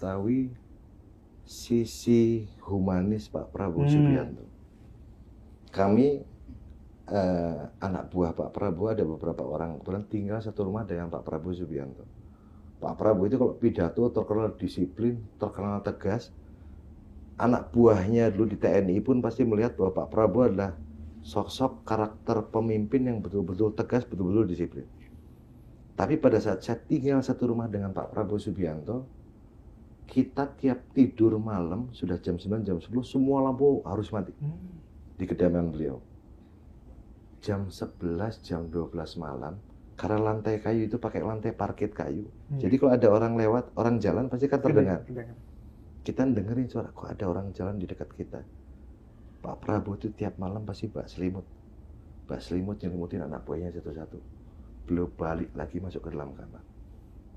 mengetahui sisi humanis Pak Prabowo Subianto. Kami anak buah Pak Prabowo ada beberapa orang kebetulan tinggal satu rumah dengan Pak Prabowo Subianto. Pak Prabowo itu kalau pidato terkenal disiplin, terkenal tegas. Anak buahnya dulu di TNI pun pasti melihat bahwa Pak Prabowo adalah sosok karakter pemimpin yang betul-betul tegas, betul-betul disiplin. Tapi pada saat saya tinggal satu rumah dengan Pak Prabowo Subianto, kita tiap tidur malam, sudah jam 9, jam 10, semua lampu harus mati di kediaman beliau. Jam 11, jam 12 malam, karena lantai kayu itu pakai lantai parket kayu. Jadi kalau ada orang lewat, orang jalan pasti kan terdengar. Kita dengerin suara, kok ada orang jalan di dekat kita. Pak Prabowo itu tiap malam pasti bak selimut nyelimutin anak buahnya satu-satu. Beliau balik lagi masuk ke dalam kamar.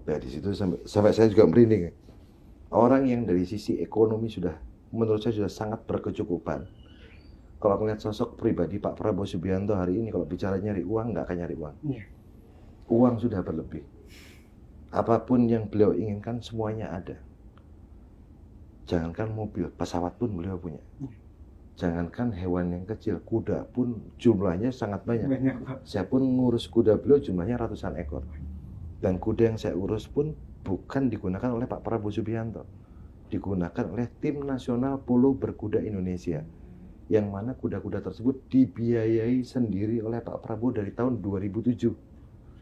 Nah di situ sampai saya juga merinding. Orang yang dari sisi ekonomi sudah, menurut saya sudah sangat berkecukupan. Kalau melihat sosok pribadi Pak Prabowo Subianto hari ini, kalau bicara nyari uang, nggak akan nyari uang. Uang sudah berlebih. Apapun yang beliau inginkan, semuanya ada. Jangankan mobil, pesawat pun beliau punya. Jangankan hewan yang kecil, kuda pun jumlahnya sangat banyak. Saya pun ngurus kuda beliau jumlahnya ratusan ekor. Dan kuda yang saya urus pun bukan digunakan oleh Pak Prabowo Subianto. Digunakan oleh Tim Nasional Polo Berkuda Indonesia. Yang mana kuda-kuda tersebut dibiayai sendiri oleh Pak Prabowo dari tahun 2007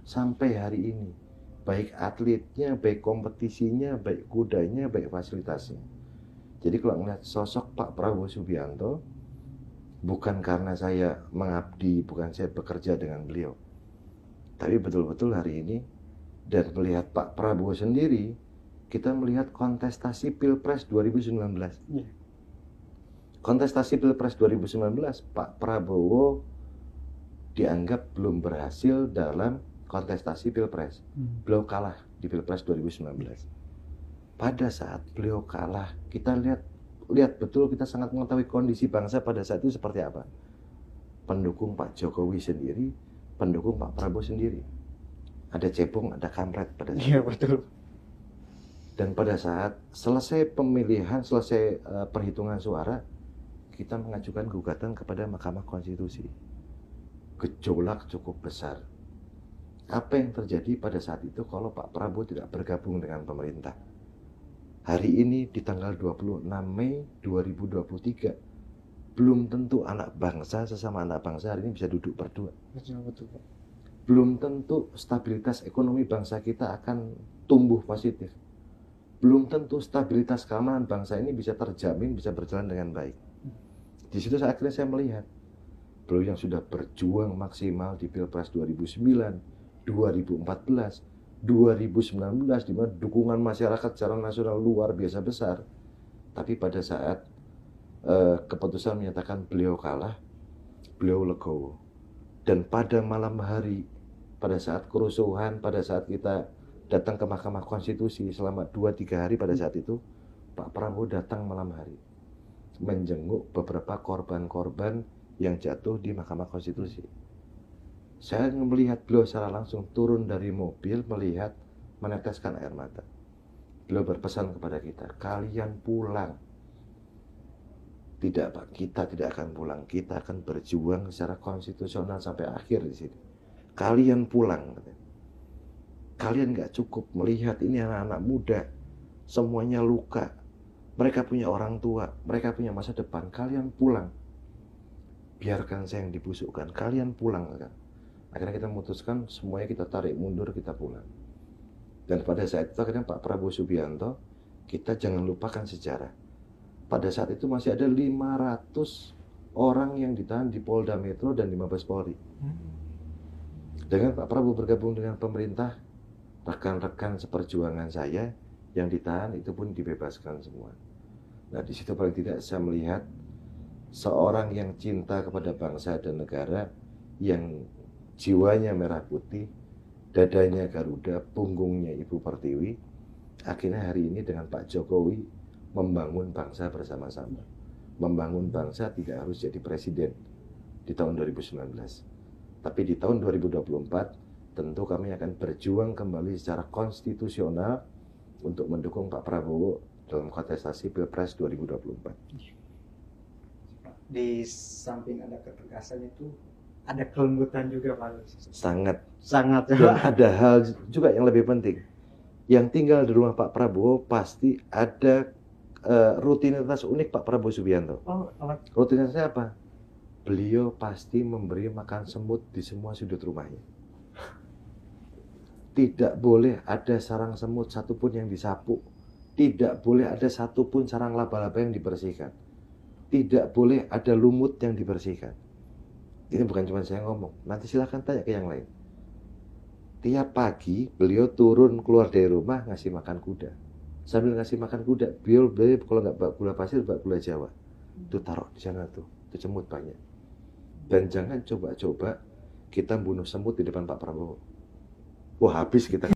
sampai hari ini. Baik atletnya, baik kompetisinya, baik kudanya, baik fasilitasnya. Jadi kalau melihat sosok Pak Prabowo Subianto, bukan karena saya mengabdi, bukan saya bekerja dengan beliau. Tapi betul-betul hari ini, dan melihat Pak Prabowo sendiri, kita melihat kontestasi Pilpres 2019. Kontestasi Pilpres 2019, Pak Prabowo dianggap belum berhasil dalam kontestasi Pilpres. Beliau kalah di Pilpres 2019. Pada saat beliau kalah, kita lihat betul, kita sangat mengetahui kondisi bangsa pada saat itu seperti apa. Pendukung Pak Jokowi sendiri, pendukung Pak Prabowo sendiri. Ada cebong, ada kampret pada saat itu. Iya, betul. Dan pada saat selesai pemilihan, selesai perhitungan suara, kita mengajukan gugatan kepada Mahkamah Konstitusi. Gejolak cukup besar. Apa yang terjadi pada saat itu kalau Pak Prabowo tidak bergabung dengan pemerintah? Hari ini di tanggal 26 Mei 2023, belum tentu anak bangsa, sesama anak bangsa hari ini bisa duduk berdua. Betul, Pak. Belum tentu stabilitas ekonomi bangsa kita akan tumbuh positif. Belum tentu stabilitas keamanan bangsa ini bisa terjamin, bisa berjalan dengan baik. Di situ akhirnya saya melihat beliau yang sudah berjuang maksimal di Pilpres 2009, 2014, 2019, di mana dukungan masyarakat secara nasional luar biasa besar. Tapi pada saat keputusan menyatakan beliau kalah, beliau legowo. Dan pada malam hari, pada saat kerusuhan, pada saat kita datang ke Mahkamah Konstitusi selama 2-3 hari pada saat itu, Pak Prabowo datang malam hari menjenguk beberapa korban-korban yang jatuh di Mahkamah Konstitusi. Saya melihat beliau secara langsung turun dari mobil, melihat, meneteskan air mata. Beliau berpesan kepada kita, kalian pulang. Tidak Pak, kita tidak akan pulang. Kita akan berjuang secara konstitusional sampai akhir di sini. Kalian pulang. Kalian nggak cukup melihat ini anak-anak muda, semuanya luka. Mereka punya orang tua, mereka punya masa depan. Kalian pulang. Biarkan saya yang dibusukkan. Kalian pulang. Akhirnya kita memutuskan semuanya kita tarik mundur, kita pulang. Dan pada saat itu akhirnya Pak Prabowo Subianto, kita jangan lupakan sejarah. Pada saat itu masih ada 500 orang yang ditahan di Polda Metro dan di Mabes Polri. Dengan Pak Prabowo bergabung dengan pemerintah, rekan-rekan seperjuangan saya yang ditahan itu pun dibebaskan semua. Nah di situ paling tidak saya melihat seorang yang cinta kepada bangsa dan negara, yang jiwanya merah putih, dadanya Garuda, punggungnya Ibu Pertiwi. Akhirnya hari ini dengan Pak Jokowi membangun bangsa bersama-sama. Membangun bangsa tidak harus jadi presiden di tahun 2019. Tapi di tahun 2024 tentu kami akan berjuang kembali secara konstitusional untuk mendukung Pak Prabowo dalam kontestasi Pilpres 2024. Di samping ada ketegasan itu ada kelembutan juga Pak. Sangat. Sangat Dan ya. ada hal juga yang lebih penting. Yang tinggal di rumah Pak Prabowo pasti ada rutinitas unik Pak Prabowo Subianto. Oh, Rutinitasnya apa? Beliau pasti memberi makan semut di semua sudut rumahnya. Tidak boleh ada sarang semut satupun yang disapu. Tidak boleh ada satupun sarang laba-laba yang dibersihkan. Tidak boleh ada lumut yang dibersihkan. Ini bukan cuma saya ngomong. Nanti silahkan tanya ke yang lain. Tiap pagi beliau turun keluar dari rumah ngasih makan kuda. Sambil ngasih makan kuda, beliau kalau nggak bak gula pasir, bak gula Jawa. Itu taruh di sana tuh, itu semut banyak. Dan jangan coba-coba kita bunuh semut di depan Pak Prabowo. Wah, habis kita.